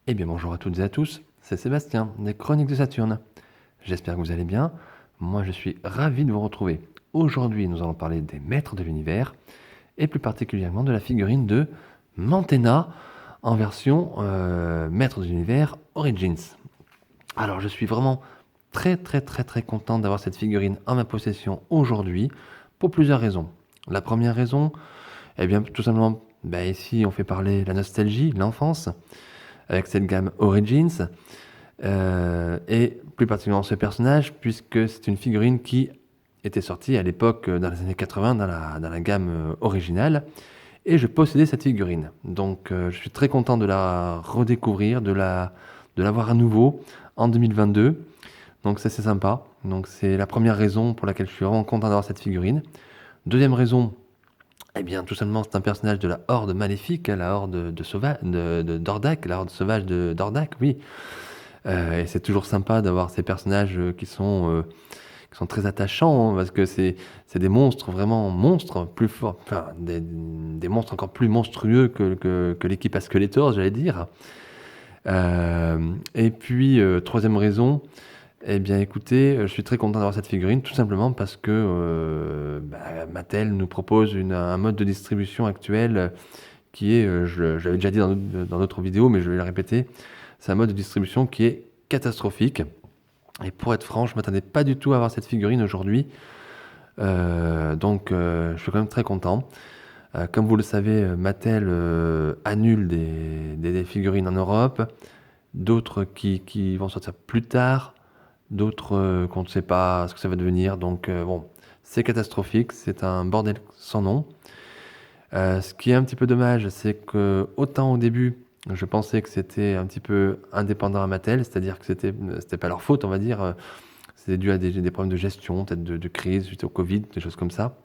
Eh bien bonjour à toutes et à tous, c'est Sébastien des Chroniques de Saturne. J'espère que vous allez bien. Moi je suis ravi de vous retrouver. Aujourd'hui nous allons parler des maîtres de l'univers et plus particulièrement de la figurine de Mantenna en version maître de l'univers Origins. Alors je suis vraiment très content d'avoir cette figurine en ma possession aujourd'hui pour plusieurs raisons. La première raison, eh bien tout simplement, ici on fait parler la nostalgie, l'enfance avec cette gamme Origins, et plus particulièrement ce personnage, puisque c'est une figurine qui était sortie à l'époque, dans les années 80, dans la gamme originale, et je possédais cette figurine. Donc je suis très content de la redécouvrir, de l'avoir à nouveau en 2022. Donc ça c'est sympa. Donc c'est la première raison pour laquelle je suis vraiment content d'avoir cette figurine. Deuxième raison, eh bien, tout simplement, c'est un personnage de la Horde maléfique, la Horde de Dordak, la Horde sauvage de Dordak, oui. Et c'est toujours sympa d'avoir ces personnages qui sont très attachants, hein, parce que c'est des monstres, vraiment monstres, plus forts, enfin, des monstres encore plus monstrueux que l'équipe à Skeletor, j'allais dire. Et puis, troisième raison, eh bien écoutez, je suis très content d'avoir cette figurine, tout simplement parce que Mattel nous propose un mode de distribution actuel qui est, je l'avais déjà dit dans d'autres vidéos, mais je vais le répéter, c'est un mode de distribution qui est catastrophique. Et pour être franc, je ne m'attendais pas du tout à avoir cette figurine aujourd'hui. Donc je suis quand même très content. Comme vous le savez, Mattel annule des figurines en Europe, d'autres qui vont sortir plus tard, d'autres qu'on ne sait pas ce que ça va devenir. Donc bon, c'est catastrophique, c'est un bordel sans nom. Ce qui est un petit peu dommage, c'est que autant au début, je pensais que c'était un petit peu indépendant à Mattel, c'est-à-dire que c'était pas leur faute, on va dire. C'était dû à des problèmes de gestion, peut-être de crise suite au Covid, des choses comme ça.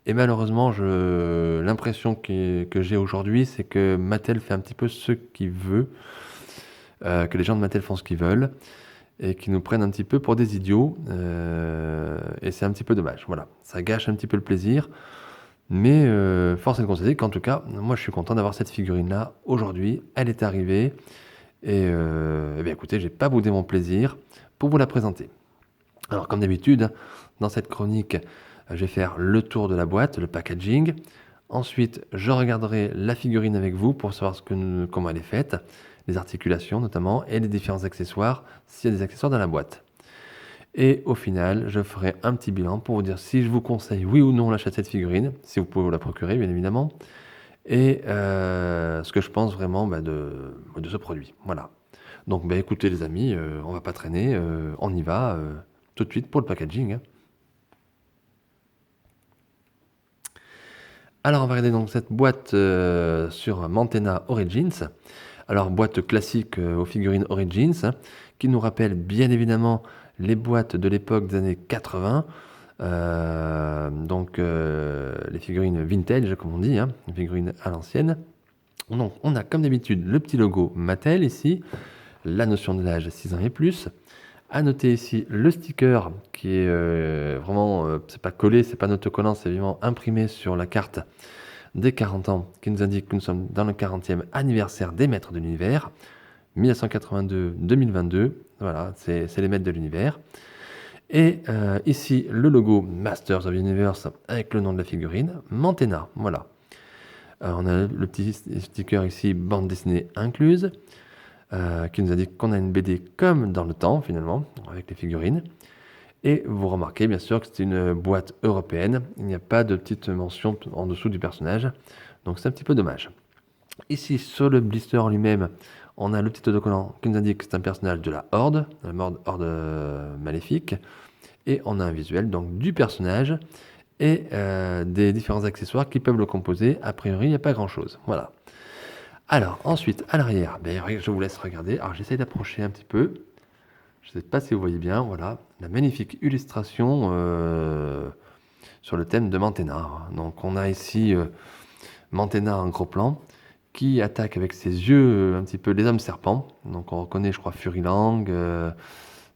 Et malheureusement, l'impression que j'ai aujourd'hui, c'est que Mattel fait un petit peu ce qu'il veut, que les gens de Mattel font ce qu'ils veulent, et qu'ils nous prennent un petit peu pour des idiots. Et c'est un petit peu dommage. Voilà, ça gâche un petit peu le plaisir. Mais force est de constater qu'en tout cas, moi je suis content d'avoir cette figurine-là aujourd'hui. Elle est arrivée. Et eh bien, écoutez, j'ai pas boudé mon plaisir pour vous la présenter. Alors comme d'habitude, dans cette chronique, je vais faire le tour de la boîte, le packaging. Ensuite, je regarderai la figurine avec vous pour savoir comment elle est faite, les articulations notamment, et les différents accessoires, s'il y a des accessoires dans la boîte. Et au final, je ferai un petit bilan pour vous dire si je vous conseille oui ou non l'achat de cette figurine, si vous pouvez vous la procurer bien évidemment, et ce que je pense vraiment de ce produit. Voilà. Donc écoutez les amis, on va pas traîner, on y va tout de suite pour le packaging, hein. Alors on va regarder donc cette boîte sur Mantenna Origins. Alors boîte classique aux figurines Origins, hein, qui nous rappelle bien évidemment les boîtes de l'époque des années 80. Donc les figurines vintage comme on dit, hein, les figurines à l'ancienne. Donc on a comme d'habitude le petit logo Mattel ici, la notion de l'âge 6 ans et plus. À noter ici le sticker qui est vraiment, c'est pas collé, c'est pas un autocollant, c'est vraiment imprimé sur la carte des 40 ans qui nous indique que nous sommes dans le 40e anniversaire des Maîtres de l'Univers, 1982-2022. Voilà, c'est les Maîtres de l'Univers. Et ici le logo Masters of the Universe avec le nom de la figurine, Mantenna. Voilà. On a le petit sticker ici, bande dessinée incluse. Qui nous indique qu'on a une BD comme dans le temps finalement, avec les figurines. Et vous remarquez bien sûr que c'est une boîte européenne, il n'y a pas de petite mention en dessous du personnage, donc c'est un petit peu dommage. Ici sur le blister lui-même, on a le petit autocollant qui nous indique que c'est un personnage de la Horde, Horde maléfique, et on a un visuel donc du personnage et des différents accessoires qui peuvent le composer. A priori, il n'y a pas grand-chose. Voilà. Alors, ensuite, à l'arrière, je vous laisse regarder. Alors, j'essaie d'approcher un petit peu. Je ne sais pas si vous voyez bien, voilà, la magnifique illustration sur le thème de Mantenna. Donc, on a ici Mantenna en gros plan, qui attaque avec ses yeux un petit peu les hommes serpents. Donc, on reconnaît, je crois, Furilang,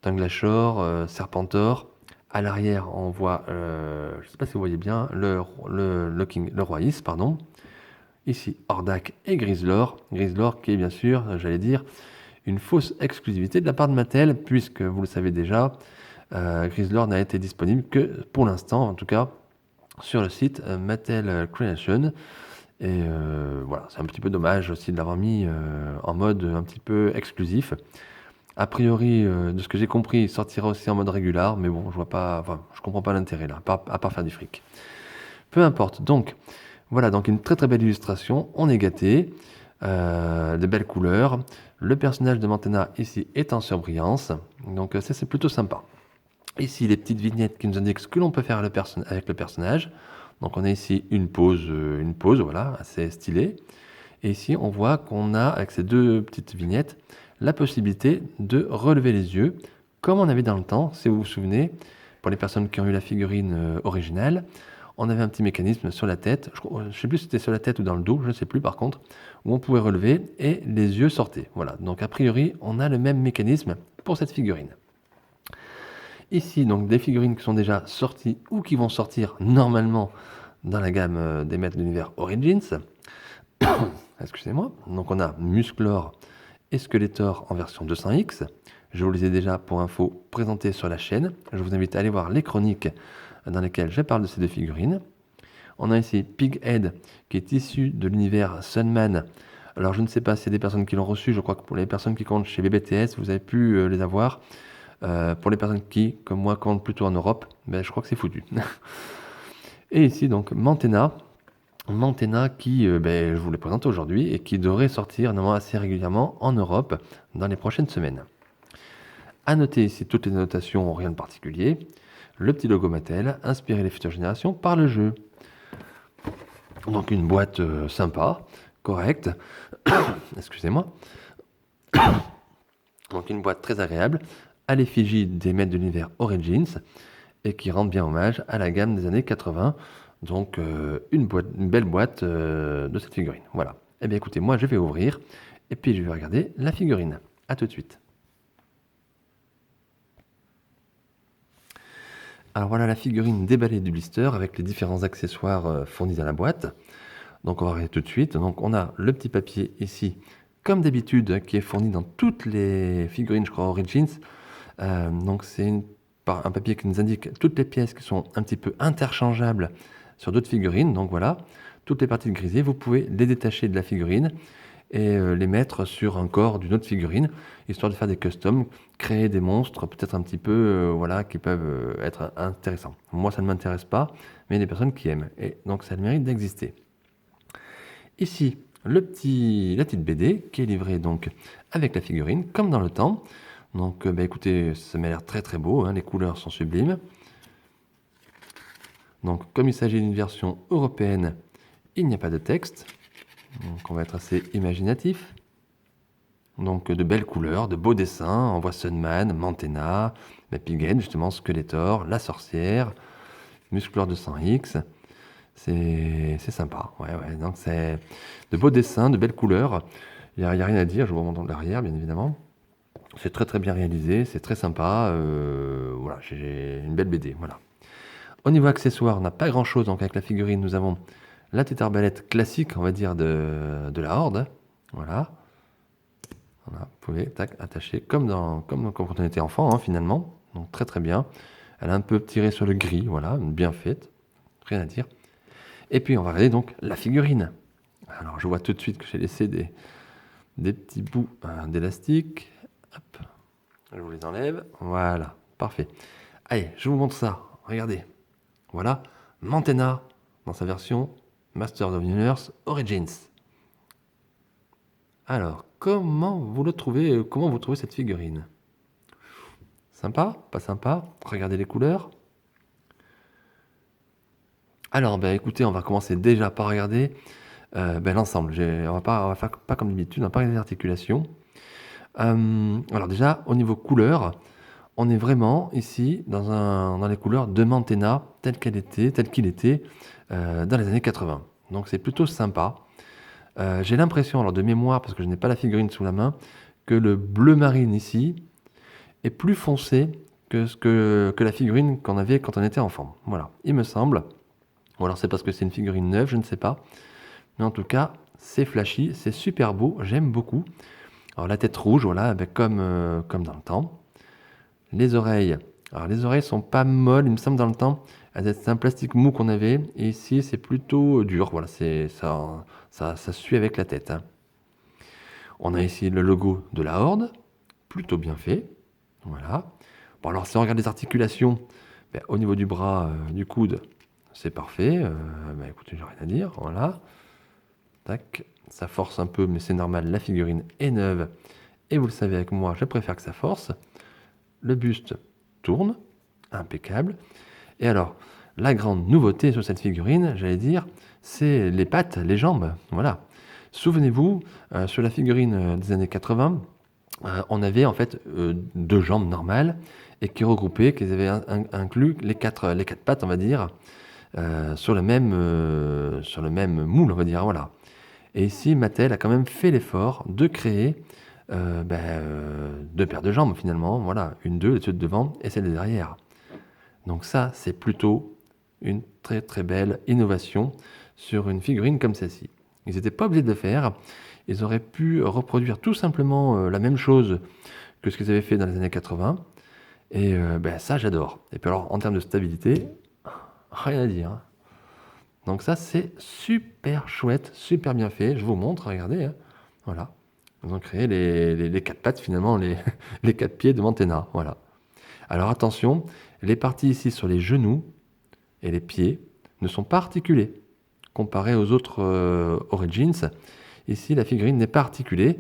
Tanglashore, Serpentor. À l'arrière, on voit, je ne sais pas si vous voyez bien, le roi Is, pardon, Ici, Hordak et Griselor. Griselor qui est bien sûr, j'allais dire, une fausse exclusivité de la part de Mattel, puisque vous le savez déjà, Griselor n'a été disponible que pour l'instant, en tout cas, sur le site Mattel Creation. Et voilà, c'est un petit peu dommage aussi de l'avoir mis en mode un petit peu exclusif. A priori, de ce que j'ai compris, il sortira aussi en mode régular, mais bon, je vois pas, enfin, je comprends pas l'intérêt là, à part faire du fric. Peu importe. Donc, voilà, donc une très très belle illustration. On est gâté, de belles couleurs. Le personnage de Mantena ici est en surbrillance, donc ça c'est plutôt sympa. Ici, les petites vignettes qui nous indiquent ce que l'on peut faire avec le personnage. Donc, on a ici une pose, voilà, assez stylée. Et ici, on voit qu'on a, avec ces deux petites vignettes, la possibilité de relever les yeux, comme on avait dans le temps, si vous vous souvenez, pour les personnes qui ont eu la figurine originale, on avait un petit mécanisme sur la tête, je ne sais plus si c'était sur la tête ou dans le dos, je ne sais plus par contre, où on pouvait relever et les yeux sortaient. Voilà, donc a priori, on a le même mécanisme pour cette figurine. Ici, donc des figurines qui sont déjà sorties ou qui vont sortir normalement dans la gamme des maîtres de l'univers Origins. Excusez-moi. Donc on a Musclor et Skeletor en version 200X. Je vous les ai déjà pour info présentés sur la chaîne. Je vous invite à aller voir les chroniques dans lesquelles je parle de ces deux figurines. On a ici Pighead qui est issu de l'univers Sunman. Alors je ne sais pas s'il y a des personnes qui l'ont reçu, je crois que pour les personnes qui comptent chez BBTS, vous avez pu les avoir. Pour les personnes qui, comme moi, comptent plutôt en Europe, ben, je crois que c'est foutu. Et ici donc Mantena qui, je vous le présente aujourd'hui et qui devrait sortir normalement assez régulièrement en Europe dans les prochaines semaines. A noter ici toutes les notations, rien de particulier. Le petit logo Mattel, inspiré les futures générations par le jeu. Donc une boîte sympa, correcte. Excusez-moi. Donc une boîte très agréable, à l'effigie des maîtres de l'univers Origins, et qui rend bien hommage à la gamme des années 80. Donc une belle boîte de cette figurine. Voilà. Eh bien écoutez, moi je vais ouvrir, et puis je vais regarder la figurine. A tout de suite. Alors voilà la figurine déballée du blister avec les différents accessoires fournis dans la boîte. Donc on va regarder tout de suite. Donc on a le petit papier ici, comme d'habitude, qui est fourni dans toutes les figurines, je crois, Origins. Donc c'est un papier qui nous indique toutes les pièces qui sont un petit peu interchangeables sur d'autres figurines. Donc voilà, toutes les parties de grisier, vous pouvez les détacher de la figurine et les mettre sur un corps d'une autre figurine, histoire de faire des customs, créer des monstres peut-être un petit peu voilà, qui peuvent être intéressants. Moi, ça ne m'intéresse pas, mais il y a des personnes qui aiment. Et donc ça a le mérite d'exister. Ici, la petite BD qui est livrée donc avec la figurine, comme dans le temps. Donc écoutez, ça m'a l'air très très beau, hein, les couleurs sont sublimes. Donc comme il s'agit d'une version européenne, il n'y a pas de texte. Donc on va être assez imaginatif. Donc de belles couleurs, de beaux dessins. On voit Sunman, Mantena, Pighead, justement Skeletor, la sorcière, Musclor 200X. C'est sympa. Ouais. Donc c'est de beaux dessins, de belles couleurs. Il n'y a rien à dire, je vous remonte de l'arrière bien évidemment. C'est très très bien réalisé, c'est très sympa. Voilà, j'ai une belle BD. Voilà. Au niveau accessoires, on n'a pas grand chose. Donc avec la figurine, nous avons la petite arbalète classique, on va dire, de la Horde. Voilà. Vous pouvez attacher comme quand on était enfant, hein, finalement. Donc très très bien. Elle a un peu tiré sur le gris, voilà, bien faite. Rien à dire. Et puis on va regarder donc la figurine. Alors je vois tout de suite que j'ai laissé des petits bouts d'élastique. Hop. Je vous les enlève. Voilà, parfait. Allez, je vous montre ça. Regardez. Voilà, Mantena dans sa version Masters of the Universe Origins. Alors, comment vous trouvez cette figurine? Sympa? Pas sympa? Regardez les couleurs. Alors, écoutez, on va commencer déjà par regarder l'ensemble. On va faire pas comme d'habitude, on va pas regarder les articulations. Alors déjà, au niveau couleur, on est vraiment ici dans les couleurs de Mantena tel qu'il était dans les années 80. Donc c'est plutôt sympa. J'ai l'impression, alors de mémoire, parce que je n'ai pas la figurine sous la main, que le bleu marine ici est plus foncé que la figurine qu'on avait quand on était enfant. Voilà, il me semble. Ou alors c'est parce que c'est une figurine neuve, je ne sais pas. Mais en tout cas, c'est flashy, c'est super beau, j'aime beaucoup. Alors la tête rouge, voilà, ben, comme dans le temps. Les oreilles. Alors les oreilles sont pas molles, il me semble dans le temps. C'est un plastique mou qu'on avait. Et ici, c'est plutôt dur. Voilà, ça suit avec la tête, hein. On a ici le logo de la Horde, plutôt bien fait. Voilà. Bon, alors si on regarde les articulations, ben, au niveau du bras, du coude, c'est parfait. Ben, écoutez, j'ai rien à dire. Voilà. Tac. Ça force un peu, mais c'est normal. La figurine est neuve. Et vous le savez avec moi, je préfère que ça force. Le buste tourne, impeccable. Et alors, la grande nouveauté sur cette figurine, j'allais dire, c'est les pattes, les jambes. Voilà. Souvenez-vous, sur la figurine des années 80, on avait en fait deux jambes normales et qui regroupaient, qu'ils avaient inclus les quatre pattes, on va dire, sur le même moule, on va dire. Voilà. Et ici, Mattel a quand même fait l'effort de créer deux paires de jambes finalement. Voilà, une d'eux, celle de devant et celle de derrière. Donc ça, c'est plutôt une très très belle innovation sur une figurine comme celle-ci. Ils n'étaient pas obligés de le faire. Ils auraient pu reproduire tout simplement la même chose que ce qu'ils avaient fait dans les années 80. Et ça, j'adore. Et puis alors, en termes de stabilité, rien à dire, hein. Donc ça, c'est super chouette, super bien fait. Je vous montre, regardez, hein. Voilà. Ils ont créé les quatre pattes, finalement, les quatre pieds de Mantenna. Voilà. Alors attention, les parties ici sur les genoux et les pieds ne sont pas articulées. Comparé aux autres Origins, ici, la figurine n'est pas articulée.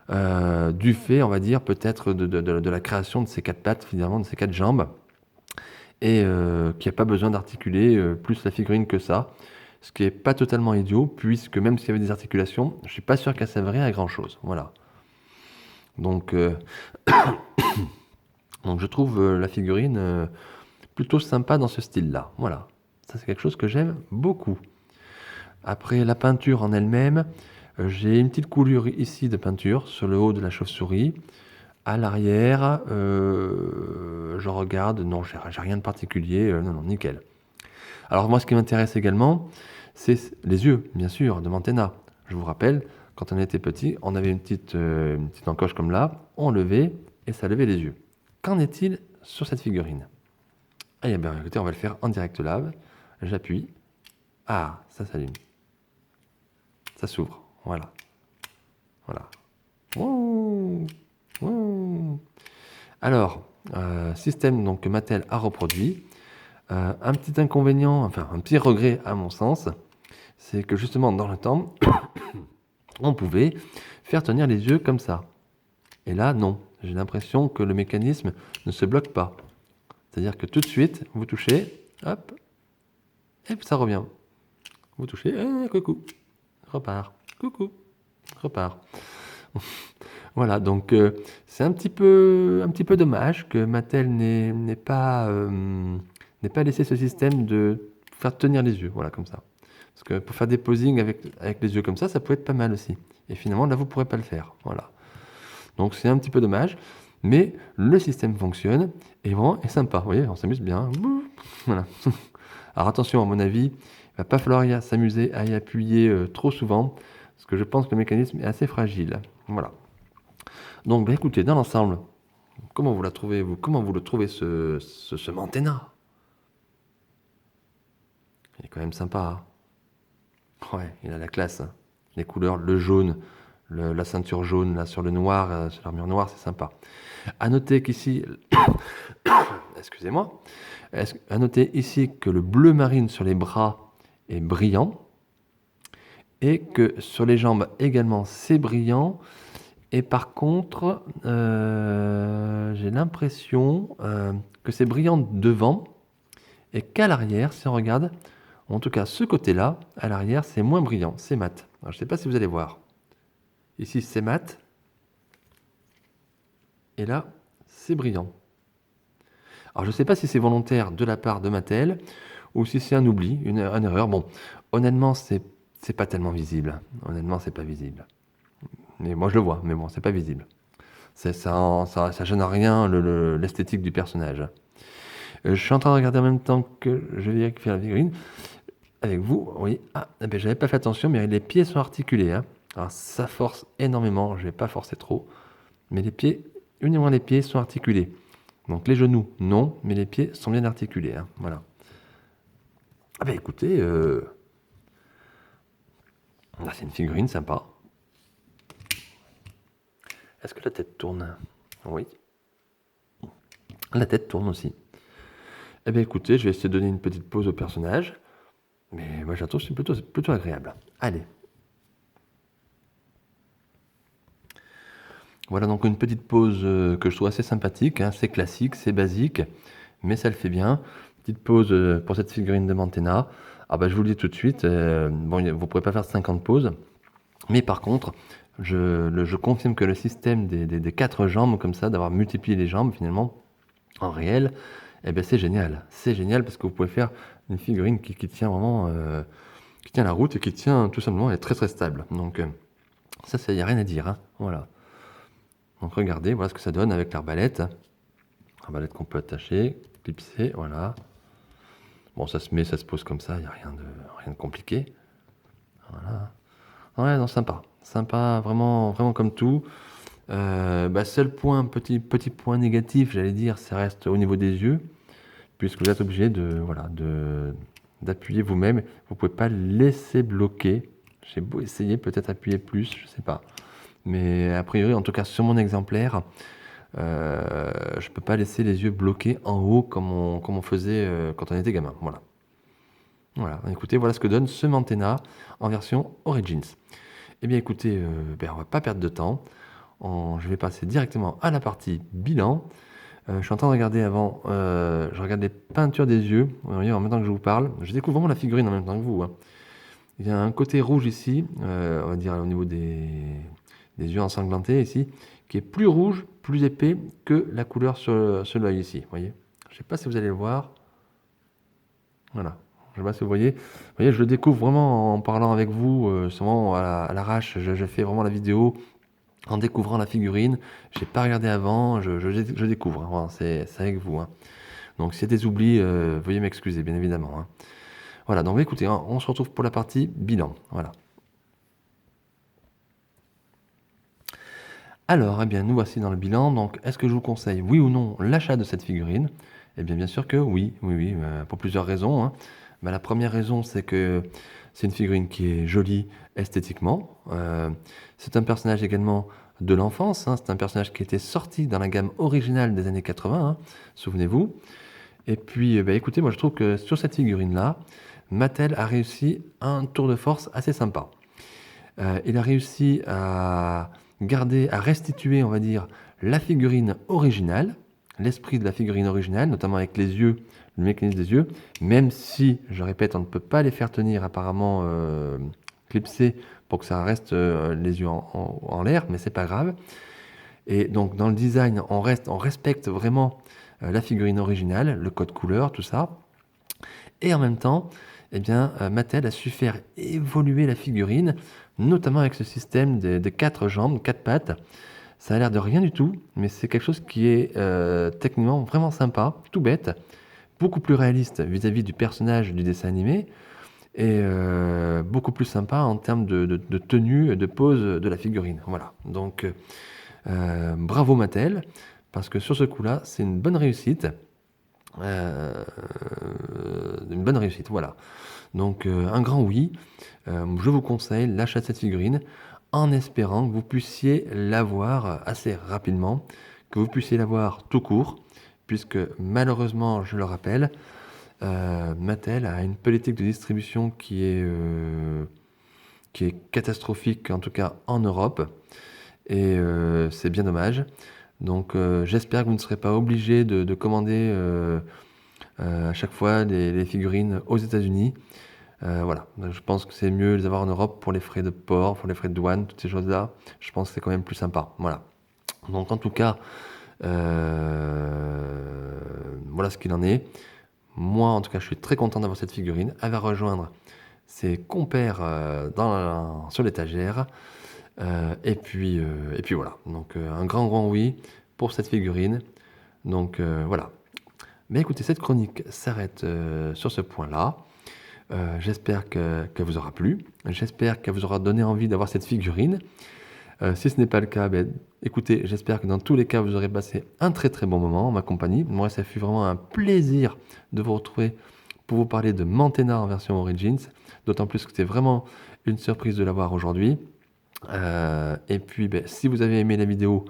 Du fait, on va dire, peut-être de la création de ces quatre pattes, finalement, de ces quatre jambes, et qui n'a pas besoin d'articuler plus la figurine que ça, ce qui n'est pas totalement idiot, puisque même s'il y avait des articulations, je ne suis pas sûr qu'elles serviraient à grand-chose. Voilà. Donc, donc je trouve la figurine plutôt sympa dans ce style-là. Voilà. Ça, c'est quelque chose que j'aime beaucoup. Après la peinture en elle-même, j'ai une petite coulure ici de peinture sur le haut de la chauve-souris. À l'arrière, je regarde, non, j'ai rien de particulier, non, non, nickel. Alors moi, ce qui m'intéresse également, c'est les yeux, bien sûr, de Mantenna. Je vous rappelle, quand on était petit, on avait une petite encoche comme là, on levait et ça levait les yeux. Qu'en est-il sur cette figurine? Ah, bien, écoutez, on va le faire en direct live. J'appuie. Ah, ça s'allume. Ça s'ouvre. Voilà. Voilà. Wouh, wouh. Alors, système donc, que Mattel a reproduit. Un petit inconvénient, enfin un petit regret à mon sens, c'est que justement dans le temps, on pouvait faire tenir les yeux comme ça. Et là, non. J'ai l'impression que le mécanisme ne se bloque pas. C'est-à-dire que tout de suite, vous touchez, hop, et puis ça revient. Vous touchez, coucou, repart, coucou, repart. Voilà, donc c'est un petit peu dommage que Mattel n'ait pas laissé ce système de faire tenir les yeux, voilà, comme ça. Parce que pour faire des posings avec les yeux comme ça peut être pas mal aussi. Et finalement, là, vous ne pourrez pas le faire, voilà. Donc c'est un petit peu dommage, mais le système fonctionne et vraiment est sympa. Vous voyez, on s'amuse bien. Voilà. Alors attention, à mon avis, il ne va pas falloir s'amuser à y appuyer trop souvent, parce que je pense que le mécanisme est assez fragile. Voilà. Donc, écoutez, dans l'ensemble, comment vous la trouvez, vous? Comment vous le trouvez, ce Mantenna? Il est quand même sympa, hein. Ouais, il a la classe, hein. Les couleurs, le jaune, la ceinture jaune là sur le noir, sur l'armure noire, c'est sympa. À noter qu'ici, excusez-moi, à noter ici que le bleu marine sur les bras est brillant et que sur les jambes également c'est brillant. Et par contre, j'ai l'impression que c'est brillant devant et qu'à l'arrière, si on regarde, en tout cas ce côté-là, à l'arrière, c'est moins brillant, c'est mat. Alors, je ne sais pas si vous allez voir. Ici, c'est mat. Et là, c'est brillant. Alors, je ne sais pas si c'est volontaire de la part de Mattel ou si c'est un oubli, une erreur. Bon, honnêtement, c'est pas tellement visible. Honnêtement, c'est pas visible. Mais moi, je le vois, mais bon, c'est pas visible. Ça gêne en rien l'esthétique du personnage. Je suis en train de regarder en même temps que je vérifie la figurine. avec vous. Oui, ah, eh ben, j'avais pas fait attention, mais les pieds sont articulés, hein. Alors ça force énormément, je vais pas forcer trop, mais les pieds, uniquement les pieds sont articulés. Donc les genoux, non, mais les pieds sont bien articulés, hein. Voilà. Ah bah écoutez, c'est une figurine sympa. Est-ce que la tête tourne? Oui. La tête tourne aussi. Eh bien écoutez, je vais essayer de donner une petite pause au personnage. Mais moi j'attends, c'est plutôt agréable. Allez. Voilà donc une petite pause que je trouve assez sympathique, hein. C'est classique, c'est basique, mais ça le fait bien. Petite pause pour cette figurine de Manténa. Ah bah je vous le dis tout de suite, bon, vous ne pourrez pas faire 50 pauses, mais par contre, je confirme que le système des 4 jambes, comme ça, d'avoir multiplié les jambes finalement, en réel, eh ben c'est génial. C'est génial parce que vous pouvez faire une figurine qui tient vraiment, qui tient la route et qui tient tout simplement, elle est très très stable. Donc ça, il n'y a rien à dire, hein. Voilà. Donc regardez, voilà ce que ça donne avec l'arbalète. Arbalète qu'on peut attacher, clipser, voilà. Bon, ça se met, ça se pose comme ça, il n'y a rien de compliqué. Voilà. Ouais, non, sympa. Sympa, vraiment, vraiment comme tout. Seul point, petit point négatif, j'allais dire, ça reste au niveau des yeux, puisque vous êtes obligé d'appuyer vous-même. Vous ne pouvez pas laisser bloquer. J'ai beau essayer, peut-être appuyer plus, je ne sais pas. Mais a priori, en tout cas sur mon exemplaire, je ne peux pas laisser les yeux bloqués en haut comme on faisait quand on était gamin. Voilà. Voilà, écoutez, voilà ce que donne ce Manténa en version Origins. Eh bien écoutez, on va pas perdre de temps. Je vais passer directement à la partie bilan. Je suis en train de regarder avant, je regarde les peintures des yeux, vous voyez, en même temps que je vous parle. Je découvre vraiment la figurine en même temps que vous, hein. Il y a un côté rouge ici, on va dire au niveau des yeux ensanglantés ici, qui est plus rouge, plus épais que la couleur sur l'œil ici, vous voyez. Je ne sais pas si vous allez le voir. Voilà. Je ne sais pas si vous voyez. Vous voyez, je le découvre vraiment en parlant avec vous, souvent à l'arrache. Je fais vraiment la vidéo en découvrant la figurine. Je n'ai pas regardé avant, je découvre, hein. Voilà, c'est avec vous, hein. Donc s'il y a des oublis, veuillez m'excuser, bien évidemment, hein. Voilà, donc écoutez, hein, on se retrouve pour la partie bilan. Voilà. Alors, eh bien, nous voici dans le bilan. Donc, est-ce que je vous conseille, oui ou non, l'achat de cette figurine? Eh bien sûr que oui, oui, oui, pour plusieurs raisons, hein. La première raison, c'est que c'est une figurine qui est jolie esthétiquement. C'est un personnage également de l'enfance, hein. C'est un personnage qui était sorti dans la gamme originale des années 80, hein, souvenez-vous. Et puis, écoutez, moi je trouve que sur cette figurine-là, Mattel a réussi un tour de force assez sympa. Il a réussi à garder, à restituer, on va dire, la figurine originale, l'esprit de la figurine originale, notamment avec les yeux, le mécanisme des yeux, même si, je répète, on ne peut pas les faire tenir apparemment clipsés pour que ça reste les yeux en l'air, mais c'est pas grave. Et donc dans le design, on respecte vraiment la figurine originale, le code couleur, tout ça. Et en même temps, eh bien, Mattel a su faire évoluer la figurine, notamment avec ce système de 4 jambes, 4 pattes. Ça a l'air de rien du tout, mais c'est quelque chose qui est techniquement vraiment sympa, tout bête, beaucoup plus réaliste vis-à-vis du personnage du dessin animé, et beaucoup plus sympa en termes de tenue, de pose de la figurine. Voilà, donc bravo Mattel, parce que sur ce coup-là, c'est une bonne réussite. Une bonne réussite, voilà. Donc un grand oui. Je vous conseille l'achat de cette figurine en espérant que vous puissiez l'avoir assez rapidement, que vous puissiez l'avoir tout court, puisque malheureusement, je le rappelle, Mattel a une politique de distribution qui est catastrophique, en tout cas en Europe, et c'est bien dommage. Donc j'espère que vous ne serez pas obligé de commander à chaque fois les figurines aux États-Unis. Voilà, donc je pense que c'est mieux de les avoir en Europe pour les frais de port, pour les frais de douane, toutes ces choses-là. Je pense que c'est quand même plus sympa. Voilà. Donc en tout cas, voilà ce qu'il en est. Moi, en tout cas, je suis très content d'avoir cette figurine. Elle va rejoindre ses compères sur l'étagère. Et puis voilà. Donc un grand oui pour cette figurine. Donc voilà. Mais écoutez, cette chronique s'arrête sur ce point-là. J'espère qu'elle vous aura plu. J'espère qu'elle vous aura donné envie d'avoir cette figurine. Si ce n'est pas le cas, écoutez, j'espère que dans tous les cas, vous aurez passé un très très bon moment en ma compagnie. Moi, ça fut vraiment un plaisir de vous retrouver pour vous parler de Mantena en version Origins, d'autant plus que c'était vraiment une surprise de l'avoir aujourd'hui. Et puis, si vous avez aimé la vidéo,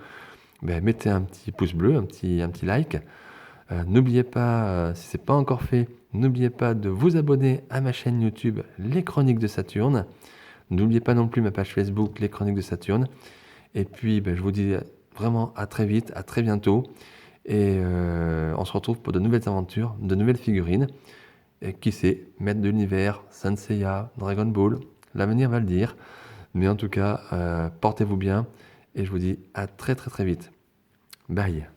mettez un petit pouce bleu, un petit like. N'oubliez pas, si ce n'est pas encore fait, n'oubliez pas de vous abonner à ma chaîne YouTube Les Chroniques de Saturne. N'oubliez pas non plus ma page Facebook Les Chroniques de Saturne. Et puis, je vous dis vraiment à très vite, à très bientôt. Et on se retrouve pour de nouvelles aventures, de nouvelles figurines. Et qui sait, maître de l'univers, Saint Seiya, Dragon Ball, l'avenir va le dire. Mais en tout cas, portez-vous bien. Et je vous dis à très très très vite. Bye.